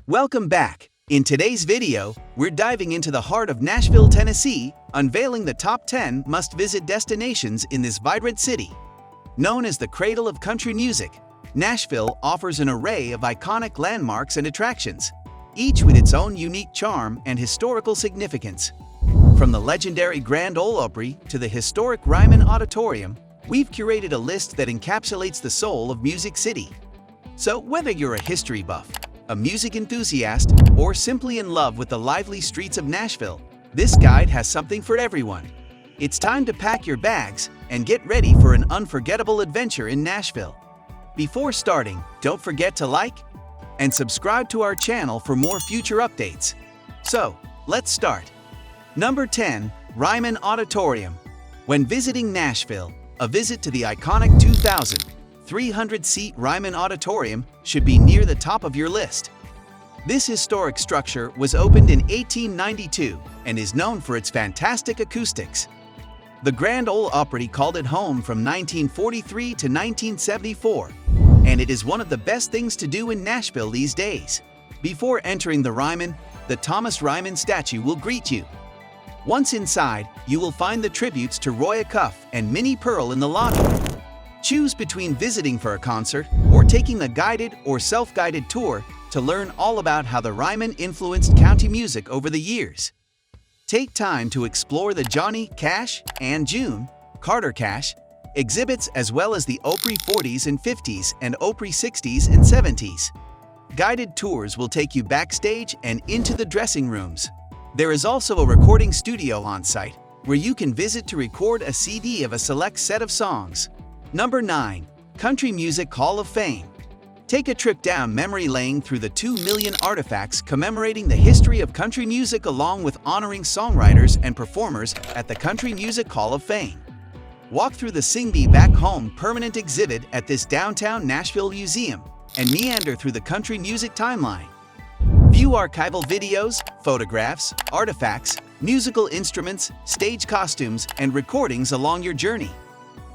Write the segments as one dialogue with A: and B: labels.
A: Welcome back. In today's video, we're diving into the heart of Nashville, Tennessee, unveiling the top 10 must-visit destinations in this vibrant city. Known as the cradle of country music, Nashville offers an array of iconic landmarks and attractions, each with its own unique charm and historical significance. From the legendary Grand Ole Opry to the historic Ryman Auditorium, we've curated a list that encapsulates the soul of Music City. So whether you're a history buff, a music enthusiast, or simply in love with the lively streets of Nashville, this guide has something for everyone. It's time to pack your bags and get ready for an unforgettable adventure in Nashville. Before starting, don't forget to like and subscribe to our channel for more future updates. So, let's start. Number 10. Ryman Auditorium. When visiting Nashville, a visit to the iconic 2,300-seat Ryman Auditorium should be near the top of your list. This historic structure was opened in 1892 and is known for its fantastic acoustics. The Grand Ole Opry called it home from 1943 to 1974, and it is one of the best things to do in Nashville these days. Before entering the Ryman, the Thomas Ryman statue will greet you. Once inside, you will find the tributes to Roy Acuff and Minnie Pearl in the lobby. Choose between visiting for a concert or taking the guided or self-guided tour to learn all about how the Ryman influenced country music over the years. Take time to explore the Johnny Cash and June Carter Cash exhibits, as well as the Opry 40s and 50s and Opry 60s and 70s. Guided tours will take you backstage and into the dressing rooms. There is also a recording studio on site where you can visit to record a CD of a select set of songs. Number 9. Country Music Hall of Fame. Take a trip down memory lane through the 2 million artifacts commemorating the history of country music, along with honoring songwriters and performers at the Country Music Hall of Fame. Walk through the Sing Me Back Home permanent exhibit at this downtown Nashville museum and meander through the country music timeline. View archival videos, photographs, artifacts, musical instruments, stage costumes, and recordings along your journey.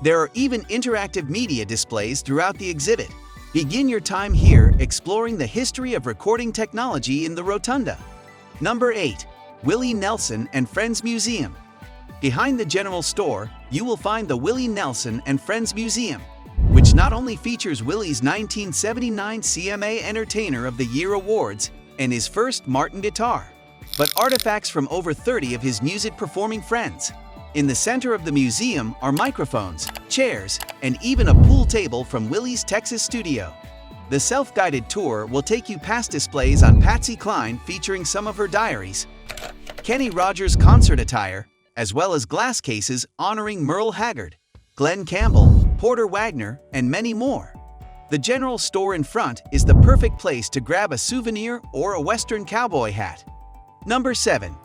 A: There are even interactive media displays throughout the exhibit. Begin your time here exploring the history of recording technology in the Rotunda. Number 8. Willie Nelson and Friends Museum. Behind the general store, you will find the Willie Nelson and Friends Museum, which not only features Willie's 1979 CMA Entertainer of the Year awards and his first Martin guitar, but artifacts from over 30 of his music-performing friends. In the center of the museum are microphones, chairs, and even a pool table from Willie's Texas studio. The self-guided tour will take you past displays on Patsy Cline featuring some of her diaries, Kenny Rogers concert attire, as well as glass cases honoring Merle Haggard, Glenn Campbell, Porter Wagner, and many more. The general store in front is the perfect place to grab a souvenir or a Western cowboy hat. Number 7.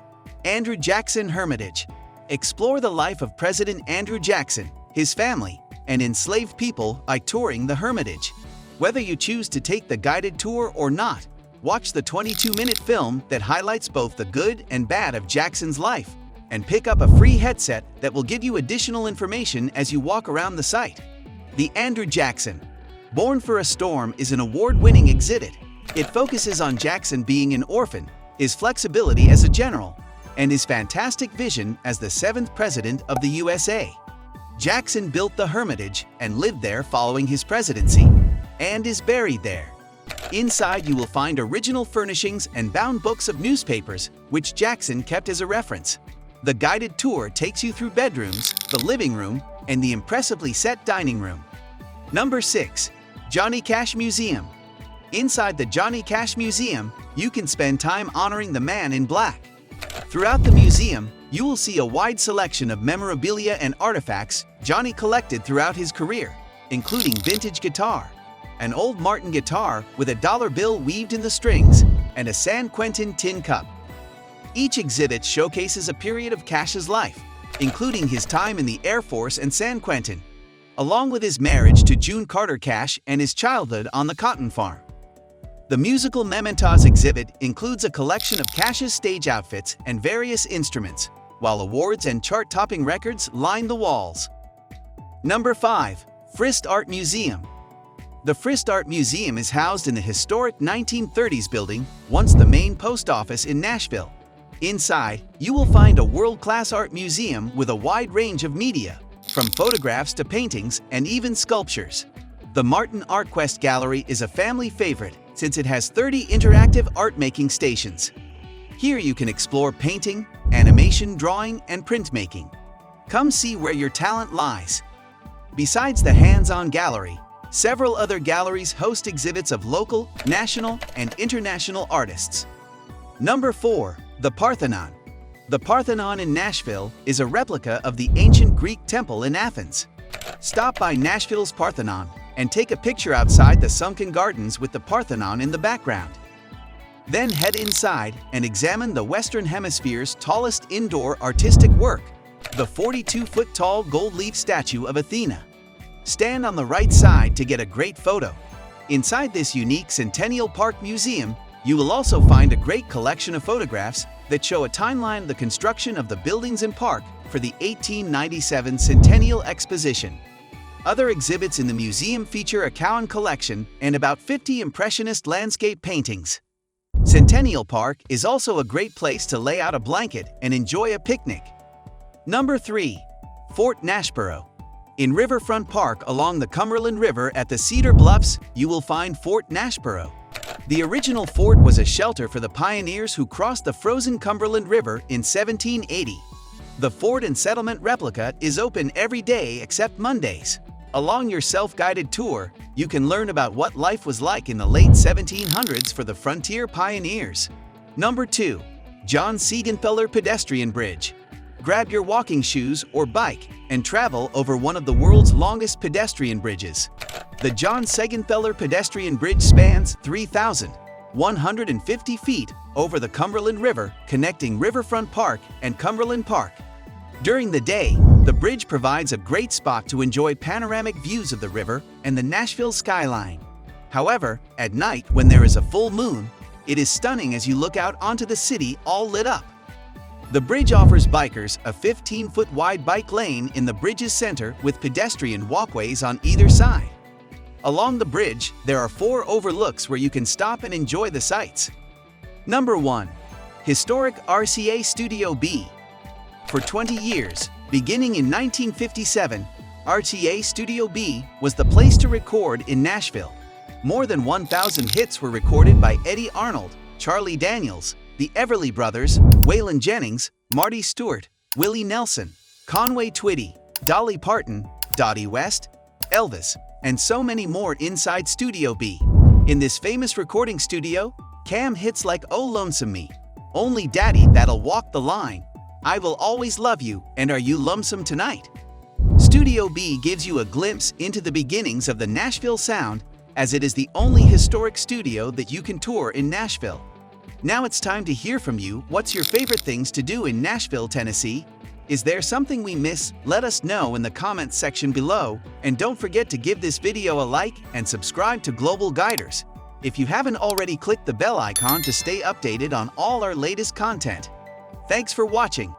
A: Andrew Jackson Hermitage. Explore the life of President Andrew Jackson, his family, and enslaved people by touring the Hermitage. Whether you choose to take the guided tour or not, watch the 22-minute film that highlights both the good and bad of Jackson's life, and pick up a free headset that will give you additional information as you walk around the site. The Andrew Jackson Born for a Storm is an award-winning exhibit. It focuses on Jackson being an orphan, his flexibility as a general, and his fantastic vision as the 7th President of the USA. Jackson built the Hermitage and lived there following his presidency, and is buried there. Inside you will find original furnishings and bound books of newspapers, which Jackson kept as a reference. The guided tour takes you through bedrooms, the living room, and the impressively set dining room. Number 6. Johnny Cash Museum. Inside the Johnny Cash Museum, you can spend time honoring the man in black. Throughout the museum, you will see a wide selection of memorabilia and artifacts Johnny collected throughout his career, including vintage guitar, an old Martin guitar with a dollar bill weaved in the strings, and a San Quentin tin cup. Each exhibit showcases a period of Cash's life, including his time in the Air Force and San Quentin, along with his marriage to June Carter Cash and his childhood on the cotton farm. The Musical Mementos exhibit includes a collection of Cash's stage outfits and various instruments, while awards and chart-topping records line the walls. Number 5. Frist Art Museum. The Frist Art Museum is housed in the historic 1930s building, once the main post office in Nashville. Inside, you will find a world-class art museum with a wide range of media, from photographs to paintings and even sculptures. The Martin ArtQuest Gallery is a family favorite since it has 30 interactive art-making stations. Here you can explore painting, animation, drawing, and printmaking. Come see where your talent lies. Besides the hands-on gallery, several other galleries host exhibits of local, national, and international artists. Number 4. The Parthenon. The Parthenon in Nashville is a replica of the ancient Greek temple in Athens. Stop by Nashville's Parthenon and take a picture outside the sunken gardens with the Parthenon in the background. Then head inside and examine the Western Hemisphere's tallest indoor artistic work, the 42-foot-tall gold-leaf statue of Athena. Stand on the right side to get a great photo. Inside this unique Centennial Park Museum, you will also find a great collection of photographs that show a timeline of the construction of the buildings and park for the 1897 Centennial Exposition. Other exhibits in the museum feature a Cowan collection and about 50 Impressionist landscape paintings. Centennial Park is also a great place to lay out a blanket and enjoy a picnic. Number 3. Fort Nashboro. In Riverfront Park along the Cumberland River at the Cedar Bluffs, you will find Fort Nashboro. The original fort was a shelter for the pioneers who crossed the frozen Cumberland River in 1780. The fort and settlement replica is open every day except Mondays. Along your self-guided tour, you can learn about what life was like in the late 1700s for the frontier pioneers. Number 2. John Siegenthaler Pedestrian Bridge. Grab your walking shoes or bike and travel over one of the world's longest pedestrian bridges. The John Siegenthaler Pedestrian Bridge spans 3,150 feet over the Cumberland River, connecting Riverfront Park and Cumberland Park. During the day, the bridge provides a great spot to enjoy panoramic views of the river and the Nashville skyline. However, at night, when there is a full moon, it is stunning as you look out onto the city all lit up. The bridge offers bikers a 15-foot wide bike lane in the bridge's center with pedestrian walkways on either side. Along the bridge, there are 4 overlooks where you can stop and enjoy the sights. Number 1. Historic RCA Studio B. For 20 years, beginning in 1957, RCA Studio B was the place to record in Nashville. More than 1,000 hits were recorded by Eddie Arnold, Charlie Daniels, the Everly Brothers, Waylon Jennings, Marty Stewart, Willie Nelson, Conway Twitty, Dolly Parton, Dottie West, Elvis, and so many more inside Studio B. In this famous recording studio, Cam hits like "Oh Lonesome Me," "Only Daddy That'll Walk the Line," "I Will Always Love You," and "Are You Lonesome Tonight?" Studio B gives you a glimpse into the beginnings of the Nashville sound, as it is the only historic studio that you can tour in Nashville. Now it's time to hear from you. What's your favorite things to do in Nashville, Tennessee? Is there something we miss? Let us know in the comments section below, and don't forget to give this video a like and subscribe to Global Guiders. If you haven't already, click the bell icon to stay updated on all our latest content. Thanks for watching.